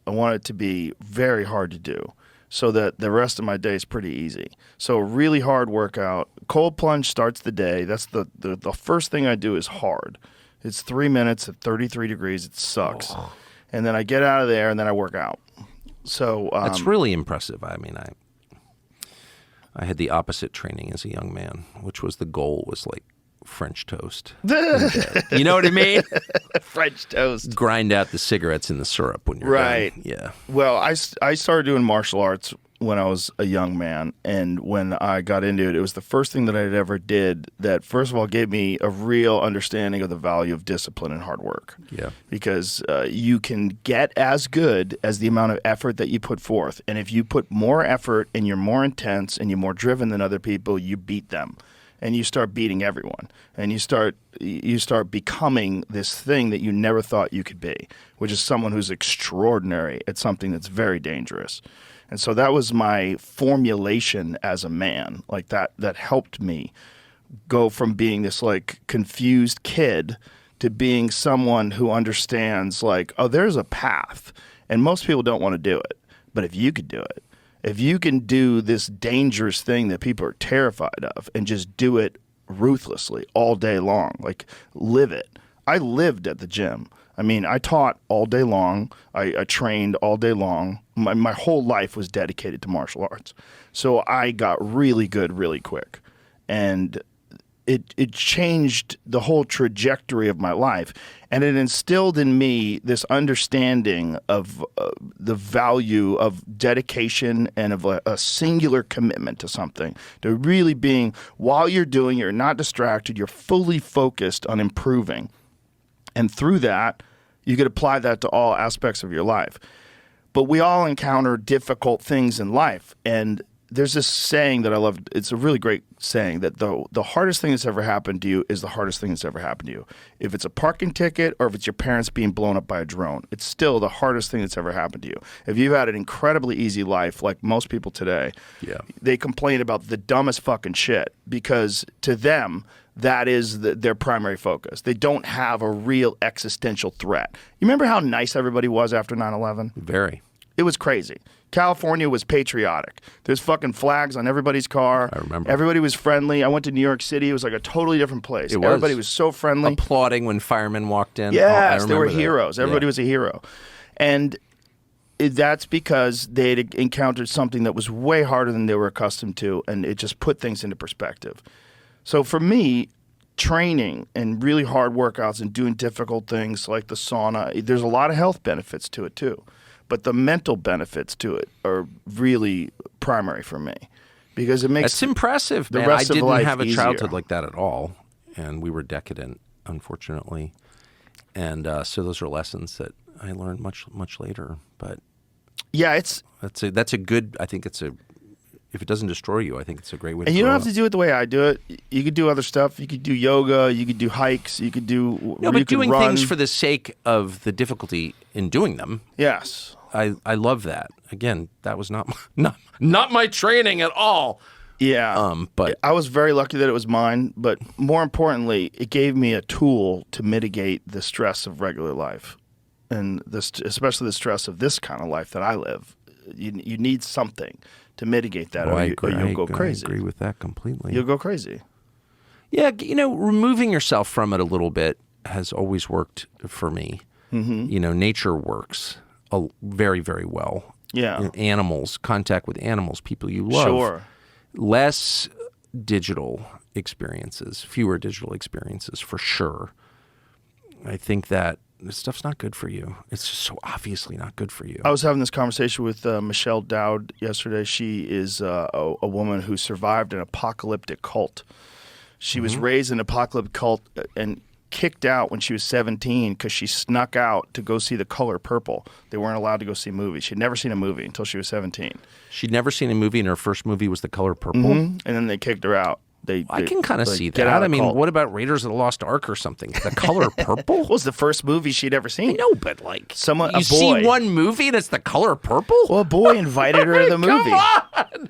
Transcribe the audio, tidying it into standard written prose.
I want it to be very hard to do so that the rest of my day is pretty easy. So a really hard workout. Cold plunge starts the day. That's the first thing I do is hard. It's 3 minutes at 33 degrees. It sucks. Oh. And then I get out of there and then I work out. So that's really impressive. I mean, I had the opposite training as a young man, which was the goal was like French toast. You know what I mean? French toast. Grind out the cigarettes in the syrup when you're right. done. Yeah. Well, I started doing martial arts when I was a young man, and when I got into it, it was the first thing that I ever did that, first of all, gave me a real understanding of the value of discipline and hard work. Yeah. Because you can get as good as the amount of effort that you put forth, and if you put more effort and you're more intense and you're more driven than other people, you beat them. And you start beating everyone, and you start becoming this thing that you never thought you could be, which is someone who's extraordinary at something that's very dangerous. And so that was my formulation as a man, like that helped me go from being this like confused kid to being someone who understands like, oh, there's a path, and most people don't want to do it, but if you could do it. If you can do this dangerous thing that people are terrified of and just do it ruthlessly all day long, like live it. I lived at the gym. I mean, I taught all day long. I trained all day long. My whole life was dedicated to martial arts. So I got really good really quick. And it changed the whole trajectory of my life. And it instilled in me this understanding of the value of dedication and of a singular commitment to something. To really being, while you're doing it, you're not distracted, you're fully focused on improving. And through that, you could apply that to all aspects of your life. But we all encounter difficult things in life. And there's this saying that I love. It's a really great saying that the hardest thing that's ever happened to you is the hardest thing that's ever happened to you. If it's a parking ticket or if it's your parents being blown up by a drone, it's still the hardest thing that's ever happened to you. If you've had an incredibly easy life like most people today, they complain about the dumbest fucking shit because to them, that is their primary focus. They don't have a real existential threat. You remember how nice everybody was after 9/11? Very. It was crazy. California was patriotic. There's fucking flags on everybody's car. I remember. Everybody was friendly. I went to New York City. It was like a totally different place. It was. Everybody was so friendly. Applauding when firemen walked in. Yes, they were heroes. Everybody was a hero. And that's because they had encountered something that was way harder than they were accustomed to, and it just put things into perspective. So for me, training and really hard workouts and doing difficult things like the sauna, there's a lot of health benefits to it too. But the mental benefits to it are really primary for me because it makes that's impressive. The man. rest I of life didn't have a easier. childhood like that at all, and we were decadent, unfortunately. And so those are lessons that I learned much later. But yeah, that's a good. I think it's a. If it doesn't destroy you, I think it's a great way to And you grow don't have up. to do it the way I do it. You could do other stuff. You could do yoga. You could do hikes. You could do No, but you could doing run. things for the sake of the difficulty in doing them. Yes. I love that. Again, that was not my training at all. Yeah. But I was very lucky that it was mine. But more importantly, it gave me a tool to mitigate the stress of regular life, and especially the stress of this kind of life that I live. You need something to mitigate that, or you'll go crazy. I agree with that completely. You'll go crazy. Yeah, removing yourself from it a little bit has always worked for me. Mm-hmm. Nature works very, very well. Yeah. Animals, contact with animals, people you love. Sure. Less digital experiences, fewer digital experiences for sure. I think that this stuff's not good for you. It's just so obviously not good for you. I was having this conversation with Michelle Dowd yesterday. She is a woman who survived an apocalyptic cult. She was raised in an apocalyptic cult and kicked out when she was 17 because she snuck out to go see The Color Purple. They weren't allowed to go see movies. She'd never seen a movie until she was 17. She'd never seen a movie, and her first movie was The Color Purple? Mm-hmm. And then they kicked her out. I can kind of see that. I mean, what about Raiders of the Lost Ark or something? The Color Purple? was the first movie she'd ever seen. I know, but you see one movie that's The Color Purple? Well, a boy invited her to the movie. Come on!